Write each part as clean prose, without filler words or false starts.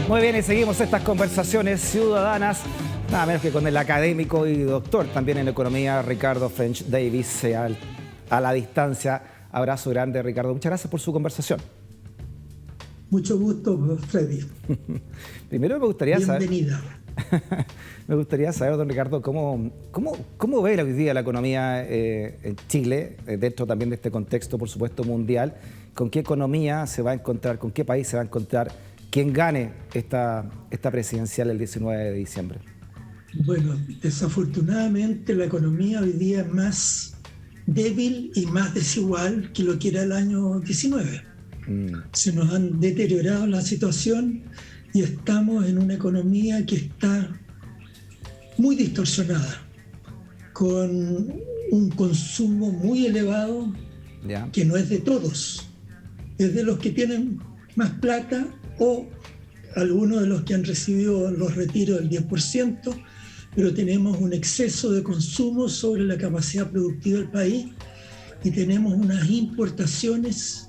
Muy bien, y seguimos estas conversaciones ciudadanas, nada menos que con el académico y doctor también en economía, Ricardo French Davis, a la distancia. Abrazo grande, Ricardo. Muchas gracias por su conversación. Mucho gusto, Freddy. Primero me gustaría Bienvenida. Me gustaría saber, don Ricardo, ¿cómo ve hoy día la economía en Chile, dentro también de este contexto, por supuesto, mundial? ¿Con qué economía se va a encontrar, con qué país se va a encontrar quien gane esta presidencial el 19 de diciembre? Bueno, desafortunadamente la economía hoy día es más débil y más desigual que lo que era el año 19. Se nos han deteriorado la situación y estamos en una economía que está muy distorsionada, con un consumo muy elevado que no es de todos, es de los que tienen más plata o algunos de los que han recibido los retiros del 10%, pero tenemos un exceso de consumo sobre la capacidad productiva del país y tenemos unas importaciones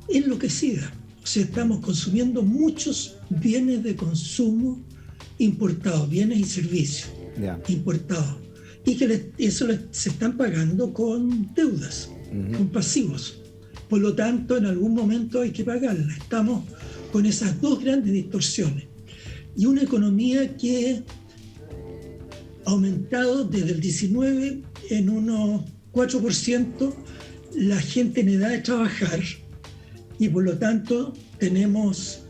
enloquecidas. O sea, estamos consumiendo muchos bienes de consumo importados, bienes y servicios importados, y que se están pagando con deudas, con pasivos. Por lo tanto, en algún momento hay que pagarla. Estamos con esas dos grandes distorsiones. Y una economía que ha aumentado desde el 19 en unos 4% la gente en edad de trabajar, y por lo tanto tenemos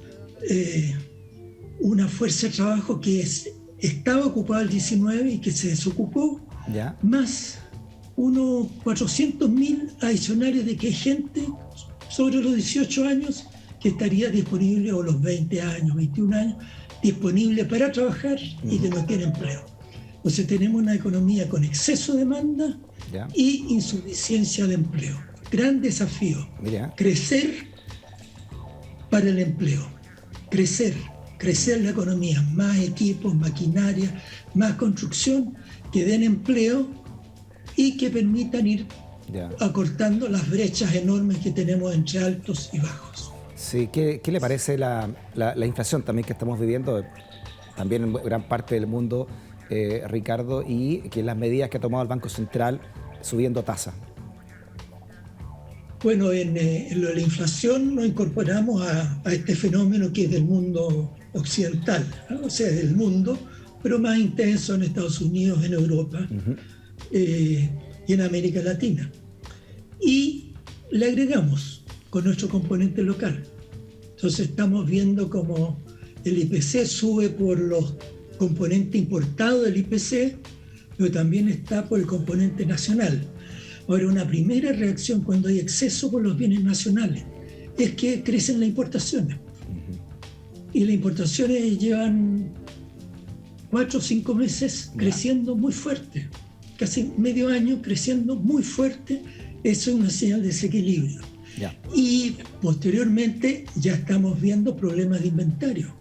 una fuerza de trabajo que estaba ocupada el 19 y que se desocupó, más unos 400.000 adicionales de que hay gente sobre los 18 años que estaría disponible, o los 20 años, 21 años, disponible para trabajar y que no tiene empleo. Entonces tenemos una economía con exceso de demanda y insuficiencia de empleo. Gran desafío, crecer para el empleo, crecer la economía, más equipos, maquinaria, más construcción que den empleo y que permitan ir acortando las brechas enormes que tenemos entre altos y bajos. Sí, ¿qué le parece la inflación también que estamos viviendo, también en gran parte del mundo, Ricardo, y que las medidas que ha tomado el Banco Central subiendo tasas? Bueno, en lo de la inflación nos incorporamos a este fenómeno que es del mundo occidental, ¿no? O sea, del mundo, pero más intenso en Estados Unidos, en Europa y en América Latina. Y le agregamos con nuestro componente local. Entonces estamos viendo como el IPC sube por los componentes importados del IPC, pero también está por el componente nacional. Ahora, una primera reacción cuando hay exceso por los bienes nacionales es que crecen las importaciones. Y las importaciones llevan 4 o 5 meses creciendo muy fuerte, casi medio año creciendo muy fuerte. Eso es una señal de desequilibrio. Y posteriormente ya estamos viendo problemas de inventario.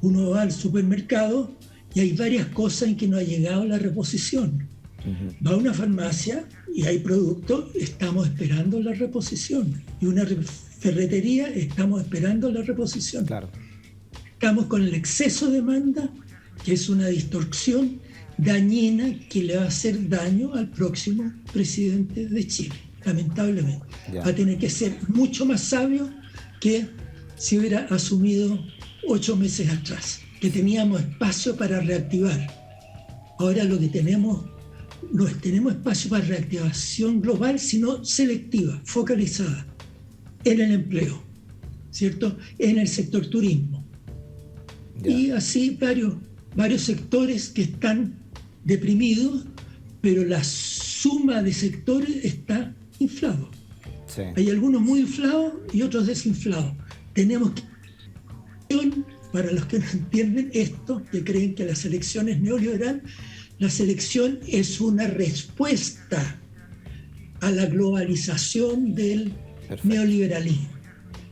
Uno va al supermercado y hay varias cosas en que no ha llegado la reposición. Va a una farmacia y hay productos, estamos esperando la reposición. Y una ferretería, estamos esperando la reposición. Estamos con el exceso de demanda, que es una distorsión dañina que le va a hacer daño al próximo presidente de Chile, lamentablemente. Va a tener que ser mucho más sabio que si hubiera asumido 8 meses atrás, que teníamos espacio para reactivar. Ahora lo que tenemos, no tenemos espacio para reactivación global, sino selectiva, focalizada en el empleo, ¿cierto? En el sector turismo. Y así varios sectores que están deprimidos, pero la suma de sectores está inflado. Hay algunos muy inflados y otros desinflados. Tenemos que, para los que no entienden esto, que creen que la selección es neoliberal, la selección es una respuesta a la globalización del neoliberalismo,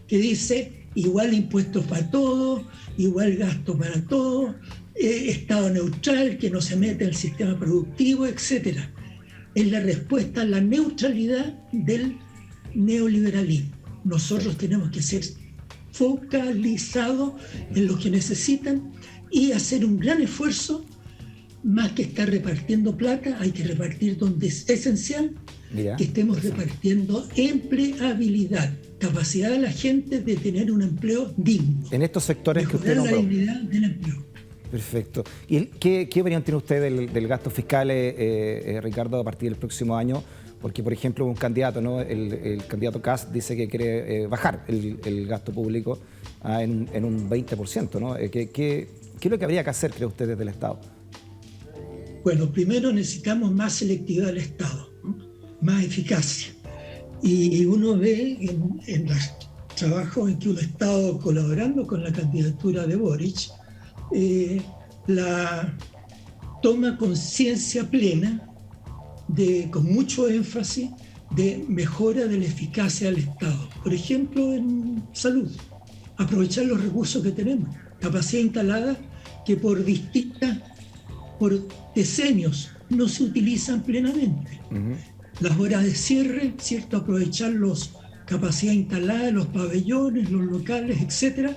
que dice igual impuestos para todos, igual gasto para todos, Estado neutral, que no se mete en el sistema productivo, etc. Es la respuesta a la neutralidad del neoliberalismo. Nosotros tenemos que ser focalizado en lo que necesitan y hacer un gran esfuerzo. Más que estar repartiendo plata, hay que repartir donde es esencial. Mira, que estemos repartiendo empleabilidad, capacidad de la gente de tener un empleo digno. En estos sectores que usted nombró. La dignidad del empleo. Perfecto. ¿Y qué opinión tiene usted del gasto fiscal, Ricardo, a partir del próximo año? Porque, por ejemplo, un candidato, ¿no? El candidato Kast dice que quiere bajar el gasto público en un 20%, ¿no? ¿Qué es lo que habría que hacer, cree usted, desde el Estado? Bueno, primero necesitamos más selectividad del Estado, ¿no? Más eficacia. Y uno ve en los trabajos en que uno ha estado colaborando con la candidatura de Boric, la toma conciencia plena, con mucho énfasis, de mejora de la eficacia del Estado. Por ejemplo, en salud, aprovechar los recursos que tenemos, capacidad instalada que por decenios no se utilizan plenamente. Uh-huh. Las horas de cierre, ¿cierto? Aprovechar los capacidad instalada, los pabellones, los locales, etcétera.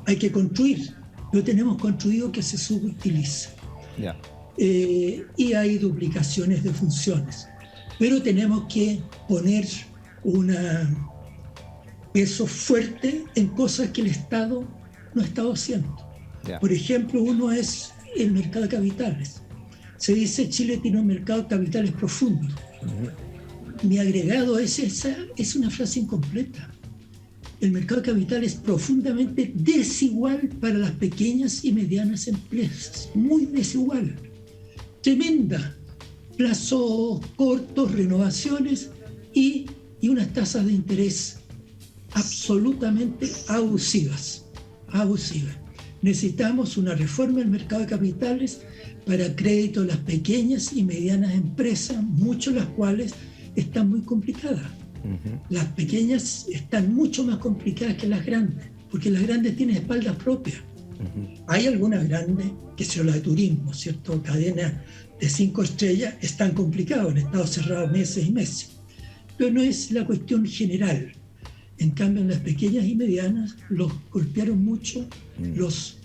Hay que construir. No tenemos construido que se subutiliza. Yeah. Y hay duplicaciones de funciones. Pero tenemos que poner un peso fuerte en cosas que el Estado no ha estado haciendo. Yeah. Por ejemplo, uno es el mercado de capitales. Se dice Chile tiene un mercado de capitales profundo. Uh-huh. Mi agregado es una frase incompleta. El mercado de capitales es profundamente desigual para las pequeñas y medianas empresas. Muy desigual. Tremenda. Plazos cortos, renovaciones y unas tasas de interés absolutamente abusivas. Necesitamos una reforma del mercado de capitales para crédito a las pequeñas y medianas empresas, muchas de las cuales están muy complicadas. Uh-huh. Las pequeñas están mucho más complicadas que las grandes, porque las grandes tienen espaldas propias. Uh-huh. Hay algunas grandes, que son las de turismo, ¿cierto? Cadenas de 5 estrellas están complicadas, han estado cerradas meses y meses. Pero no es la cuestión general. En cambio, en las pequeñas y medianas los golpearon mucho los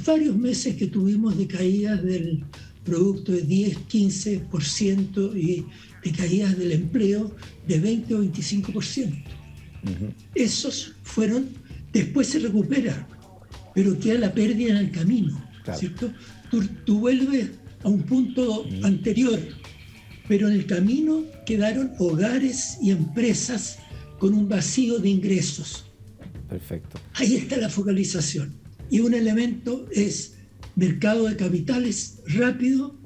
varios meses que tuvimos de caídas del producto de 10, 15% y de caídas del empleo de 20 o 25%. Uh-huh. Esos fueron, después se recupera, pero queda la pérdida en el camino, claro. ¿Cierto? Tú vuelves a un punto anterior, pero en el camino quedaron hogares y empresas con un vacío de ingresos. Perfecto. Ahí está la focalización. Y un elemento es mercado de capitales rápido,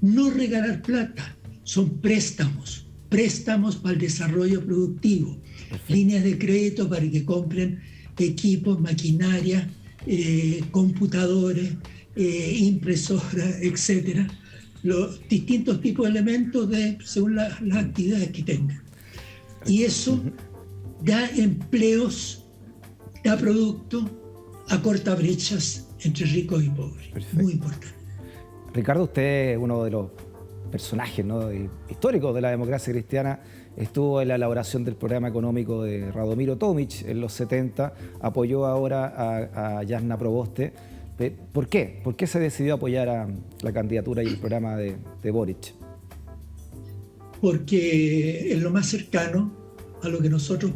no regalar plata, son préstamos para el desarrollo productivo. Perfecto. Líneas de crédito para que compren equipos, maquinaria, computadores, impresoras, etcétera. Los distintos tipos de elementos según las actividades que tengan. Y eso da empleos, da producto, acorta brechas entre ricos y pobres. Perfecto. Muy importante. Ricardo, usted es uno de los personajes, ¿no?, históricos de la democracia cristiana. Estuvo en la elaboración del programa económico de Radomiro Tomic en los 70, apoyó ahora a Jasna Proboste. ¿Por qué? ¿Por qué se decidió apoyar a la candidatura y el programa de Boric? Porque es lo más cercano a lo que nosotros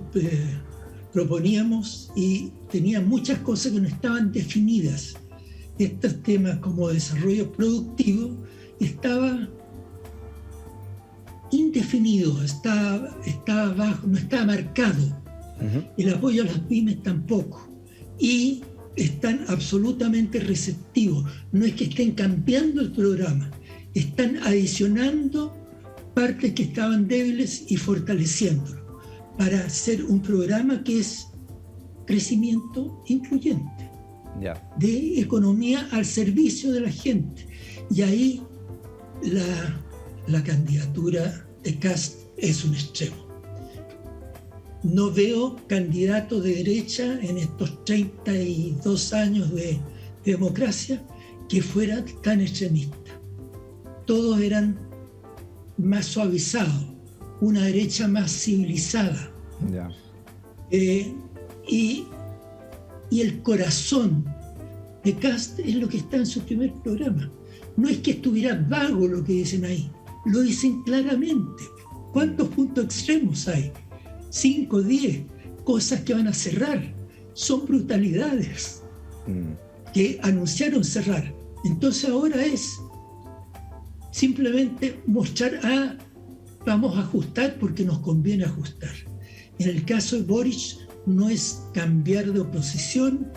proponíamos y tenía muchas cosas que no estaban definidas. Estos temas como desarrollo productivo estaba indefinido, estaba bajo, no estaba marcado. Uh-huh. El apoyo a las pymes tampoco. Y están absolutamente receptivos. No es que estén cambiando el programa, están adicionando partes que estaban débiles y fortaleciéndolo para hacer un programa que es crecimiento incluyente, de economía al servicio de la gente. Y ahí la candidatura de Kast es un extremo. No veo candidato de derecha en estos 32 años de democracia que fuera tan extremista. Todos eran más suavizados, una derecha más civilizada. Y el corazón de Kast es lo que está en su primer programa. No es que estuviera vago lo que dicen ahí, lo dicen claramente. ¿Cuántos puntos extremos hay? 5, 10, cosas que van a cerrar. Son brutalidades que anunciaron cerrar. Entonces ahora es simplemente mostrar, vamos a ajustar porque nos conviene ajustar. En el caso de Boric no es cambiar de oposición,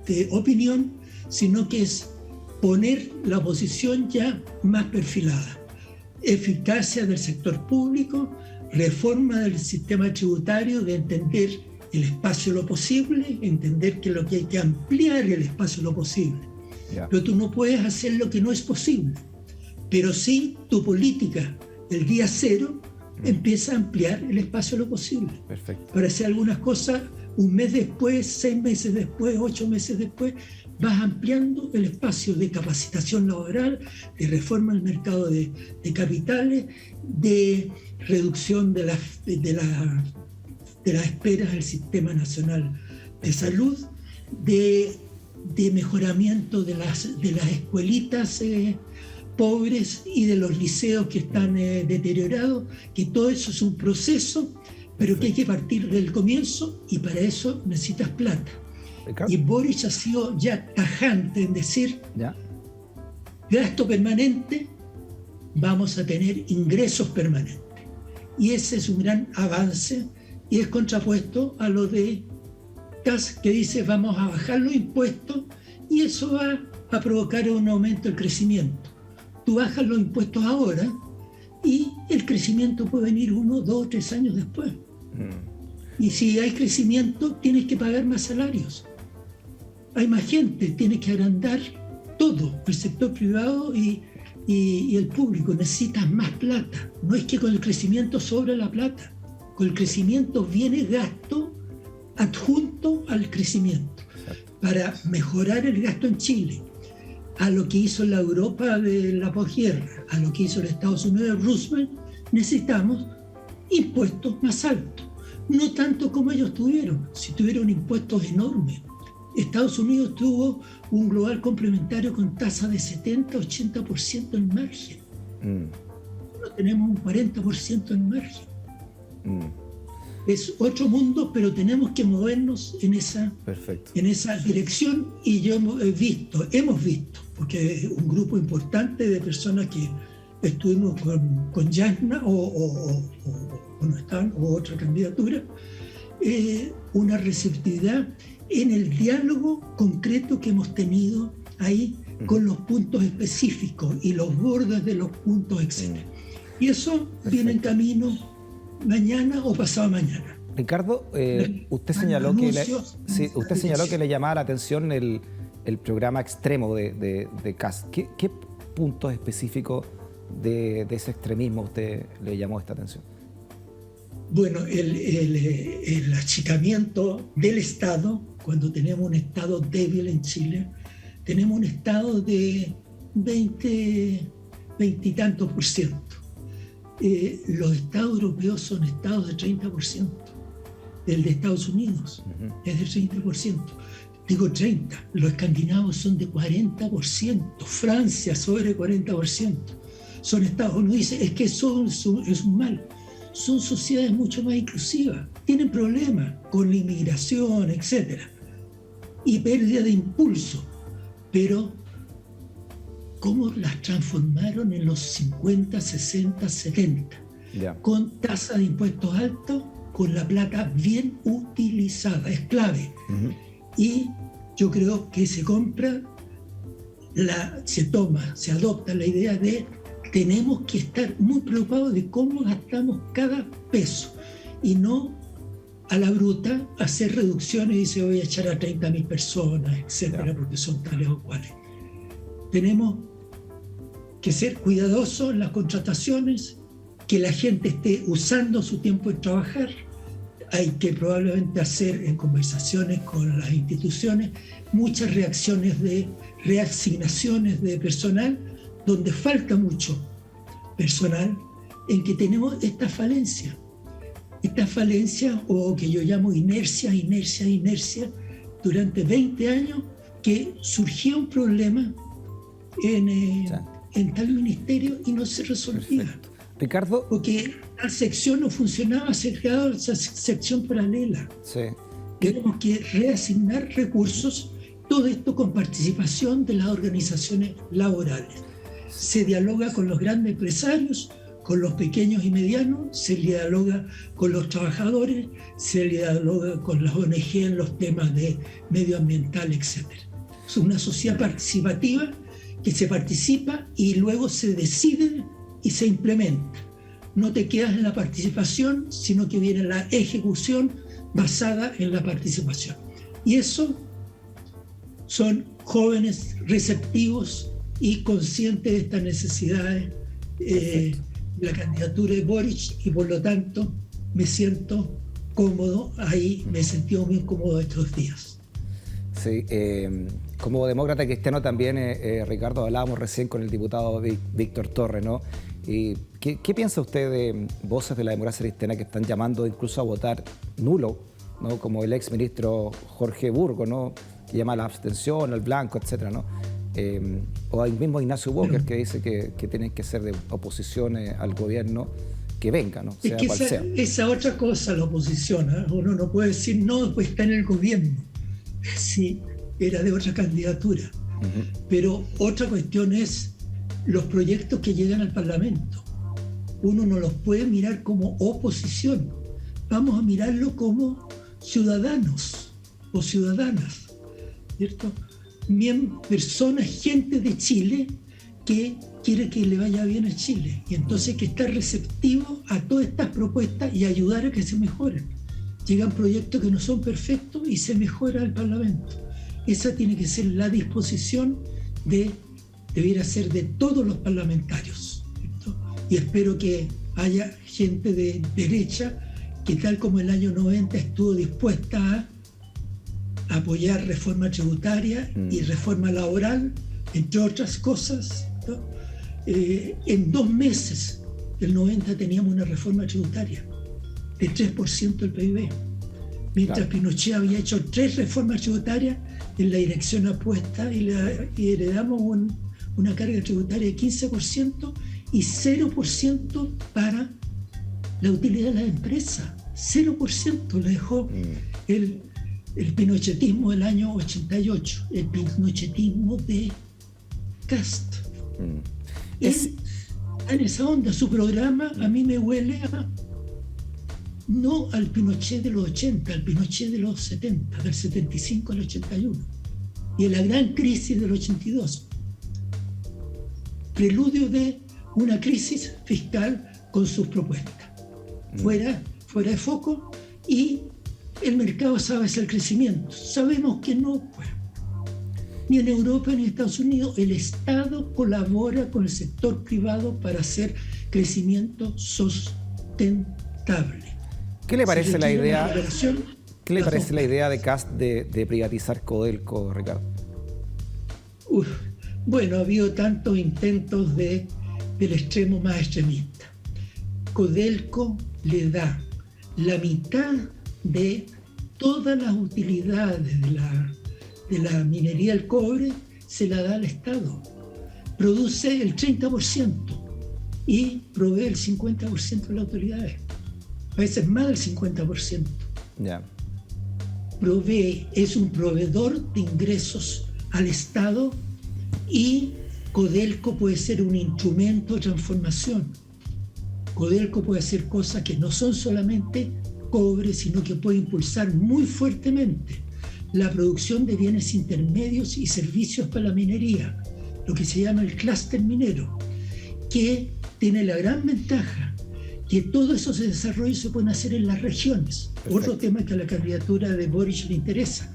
de opinión, sino que es poner la oposición ya más perfilada. Eficacia del sector público, reforma del sistema tributario, de entender el espacio de lo posible, entender que lo que hay que ampliar el espacio de lo posible. Pero tú no puedes hacer lo que no es posible. Pero sí, tu política, el día cero, empieza a ampliar el espacio de lo posible. Perfecto. Para hacer algunas cosas, un mes después, 6 meses después, 8 meses después, vas ampliando el espacio de capacitación laboral, de reforma del mercado de capitales, de reducción de las esperas del Sistema Nacional de Salud, de mejoramiento de las escuelitas pobres y de los liceos que están deteriorados, que todo eso es un proceso, pero que hay que partir del comienzo y para eso necesitas plata. Y Boric ha sido ya tajante en decir, gasto permanente, vamos a tener ingresos permanentes. Y ese es un gran avance y es contrapuesto a lo de Kast, que dice vamos a bajar los impuestos y eso va a provocar un aumento del crecimiento. Tú bajas los impuestos ahora y el crecimiento puede venir 1, 2, 3 años después. Y si hay crecimiento, tienes que pagar más salarios. Hay más gente, tienes que agrandar todo, el sector privado y el público. Necesitas más plata. No es que con el crecimiento sobra la plata. Con el crecimiento viene gasto adjunto al crecimiento. Para mejorar el gasto en Chile, a lo que hizo la Europa de la posguerra, a lo que hizo los Estados Unidos de Roosevelt, necesitamos impuestos más altos. No tanto como ellos tuvieron, si tuvieron impuestos enormes. Estados Unidos tuvo un global complementario con tasa de 70-80% en margen. No tenemos un 40% en margen. Es otro mundo, pero tenemos que movernos en esa dirección. Y hemos visto, porque un grupo importante de personas que estuvimos con Yasna o otra candidatura, una receptividad en el diálogo concreto que hemos tenido ahí con los puntos específicos y los bordes de los puntos, etc. Y eso viene en camino mañana o pasado mañana. Ricardo, usted señaló que le llamaba la atención el programa extremo de Kast. ¿Qué puntos específicos de ese extremismo usted le llamó esta atención? Bueno, el achicamiento del Estado, cuando tenemos un Estado débil en Chile, tenemos un Estado de 20 y tantos %. Los Estados europeos son Estados de 30%. El de Estados Unidos es del 30%. Digo 30%. Los escandinavos son de 40%. Francia sobre 40%. Son Estados Unidos. Dice, es que eso es un mal. Son sociedades mucho más inclusivas. Tienen problemas con la inmigración, etc. Y pérdida de impulso. Pero ¿cómo las transformaron en los 50, 60, 70? Con tasa de impuestos altos, con la plata bien utilizada. Es clave. Y yo creo que se adopta la idea de tenemos que estar muy preocupados de cómo gastamos cada peso y no a la bruta hacer reducciones y se voy a echar a 30.000 personas, etcétera, porque son tales o cuales. Tenemos que ser cuidadosos en las contrataciones, que la gente esté usando su tiempo en trabajar. Hay que probablemente hacer en conversaciones con las instituciones muchas reasignaciones de personal donde falta mucho personal, en que tenemos esta falencia. esta falencia, o que yo llamo inercia, durante 20 años, que surgía un problema en tal ministerio y no se resolvía. Perfecto. Ricardo. Porque tal sección no funcionaba, se creaba esa sección paralela. Sí. Tenemos que reasignar recursos, todo esto con participación de las organizaciones laborales. Se dialoga con los grandes empresarios, con los pequeños y medianos, se dialoga con los trabajadores, se dialoga con las ONG en los temas de medioambiental, etc. Es una sociedad participativa que se participa y luego se decide y se implementa. No te quedas en la participación, sino que viene la ejecución basada en la participación. Y eso son jóvenes receptivos y conscientes de estas necesidades de la candidatura de Boric, y por lo tanto me siento cómodo ahí, me he sentido muy cómodo estos días. Sí, como demócrata cristiano también, Ricardo, hablábamos recién con el diputado Víctor Torres, ¿no? Y ¿qué piensa usted de voces de la democracia cristiana que están llamando incluso a votar nulo, ¿no? Como el exministro Jorge Burgos, ¿no? Que llama a la abstención, al blanco, etcétera, ¿no? O el mismo Ignacio Walker, que dice que tienen que ser de oposición al gobierno, que venga, ¿no? Sea es que cual sea. Esa otra cosa, la oposición, ¿eh? Uno no puede decir no, pues está en el gobierno. Sí, era de otra candidatura. Pero otra cuestión es los proyectos que llegan al Parlamento. Uno no los puede mirar como oposición. Vamos a mirarlo como ciudadanos o ciudadanas, ¿cierto? Personas, gente de Chile que quiere que le vaya bien a Chile, y entonces que está receptivo a todas estas propuestas y ayudar a que se mejoren. Llegan proyectos que no son perfectos y se mejora el Parlamento. Esa tiene que ser la disposición debiera ser de todos los parlamentarios, ¿cierto? Y espero que haya gente de derecha que, tal como el año 90, estuvo dispuesta a apoyar reforma tributaria y reforma laboral, entre otras cosas, ¿no? En 2 meses del 90 teníamos una reforma tributaria de 3% del PIB, mientras Pinochet había hecho 3 reformas tributarias en la dirección apuesta, y heredamos una carga tributaria de 15% y 0% para la utilidad de la empresa. 0% le dejó el pinochetismo del año 88, el pinochetismo de Kast. En esa onda, su programa a mí me huele no al Pinochet de los 80, al Pinochet de los 70, del 75 al 81, y en la gran crisis del 82. Preludio de una crisis fiscal con sus propuestas. Fuera de foco, y el mercado sabe hacer crecimiento. Sabemos que no, pues. Ni en Europa ni en Estados Unidos el Estado colabora con el sector privado para hacer crecimiento sustentable. ¿Qué le parece la idea? ¿Qué le parece la idea de Kast de privatizar Codelco, Ricardo? Bueno, ha habido tantos intentos del extremo más extremista. Codelco le da la mitad de todas las utilidades de la minería del cobre, se la da al Estado. Produce el 30% y provee el 50% de las autoridades. A veces más del 50%. Yeah. Es un proveedor de ingresos al Estado, y Codelco puede ser un instrumento de transformación. Codelco puede hacer cosas que no son solamente cobre, sino que puede impulsar muy fuertemente la producción de bienes intermedios y servicios para la minería, lo que se llama el clúster minero, que tiene la gran ventaja que todo eso se desarrolla y se pueden hacer en las regiones. Perfecto. Otro tema que a la candidatura de Boric le interesa: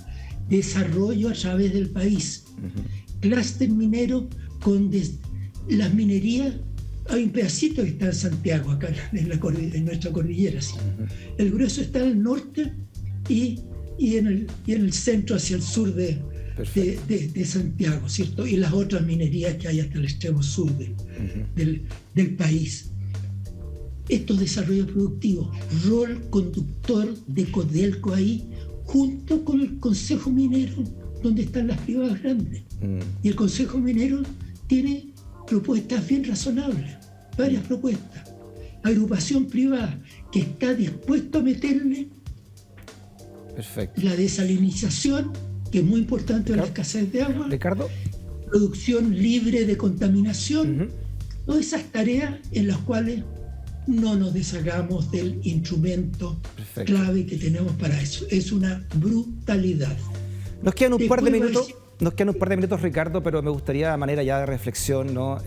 desarrollo a través del país. Clúster minero con las minerías. Hay un pedacito que está en Santiago, acá en nuestra cordillera. ¿Sí? El grueso está al norte y en el centro, hacia el sur de Santiago, ¿cierto? Y las otras minerías que hay hasta el extremo sur del país. estos desarrollos productivos, rol conductor de Codelco ahí, junto con el Consejo Minero, donde están las privadas grandes. Y el Consejo Minero tiene propuestas bien razonables, varias propuestas. Agrupación privada que está dispuesto a meterle la desalinización, que es muy importante en la escasez de agua, Ricardo, producción libre de contaminación, todas esas tareas en las cuales no nos deshagamos del instrumento clave que tenemos para eso. Es una brutalidad. Nos quedan un par de minutos, Ricardo, pero me gustaría, a manera ya de reflexión, ¿no?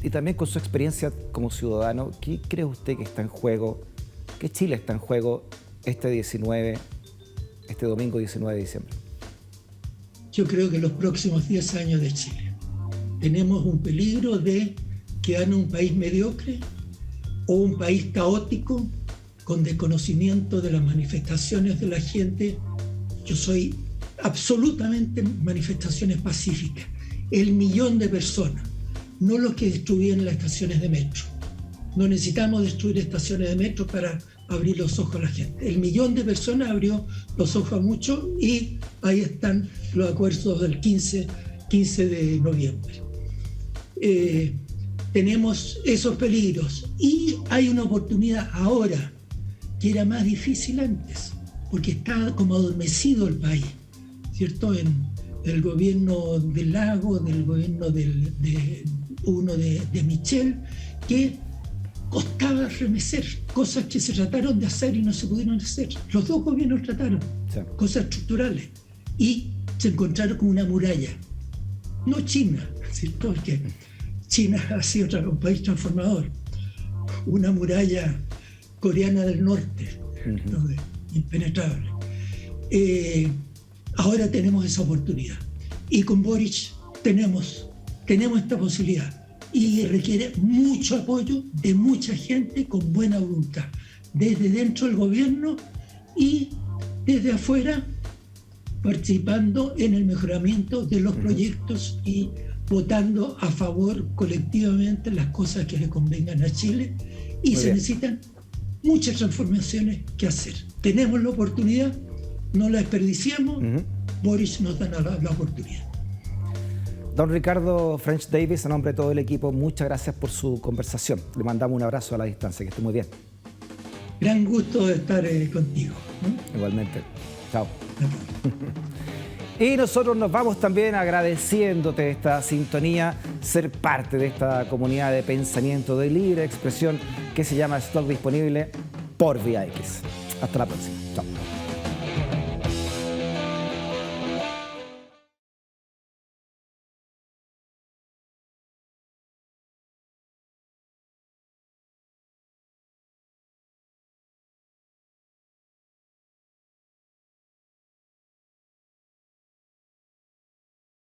Y también con su experiencia como ciudadano, ¿qué cree usted que está en juego? ¿Qué Chile está en juego este domingo 19 de diciembre? Yo creo que los próximos 10 años de Chile tenemos un peligro de que gane un país mediocre o un país caótico con desconocimiento de las manifestaciones de la gente. Yo soy absolutamente manifestaciones pacíficas. El millón de personas, no los que destruían las estaciones de metro. No necesitamos destruir estaciones de metro para abrir los ojos a la gente. El millón de personas abrió los ojos a muchos y ahí están los acuerdos del 15 de noviembre. Tenemos esos peligros y hay una oportunidad ahora que era más difícil antes, porque está como adormecido el país, ¿cierto? En el gobierno del Lago, del gobierno de Michel, que costaba remecer cosas que se trataron de hacer y no se pudieron hacer. Los dos gobiernos trataron cosas estructurales y se encontraron con una muralla. No China, ¿cierto? Porque China ha sido un país transformador. Una muralla coreana del norte, ¿no? Impenetrable. Ahora tenemos esa oportunidad. Y con Boric tenemos esta posibilidad. Y requiere mucho apoyo de mucha gente con buena voluntad, desde dentro del gobierno y desde afuera, participando en el mejoramiento de los proyectos y votando a favor colectivamente las cosas que le convengan a Chile. Y se necesitan muchas transformaciones que hacer. Tenemos la oportunidad, no la desperdiciamos, Boric nos da la oportunidad. Don Ricardo French Davis, a nombre de todo el equipo, muchas gracias por su conversación. Le mandamos un abrazo a la distancia, que esté muy bien. Gran gusto de estar contigo. Igualmente. Chao. Y nosotros nos vamos también agradeciéndote esta sintonía, ser parte de esta comunidad de pensamiento de libre expresión que se llama Stock Disponible por VIX. Hasta la próxima. Chao.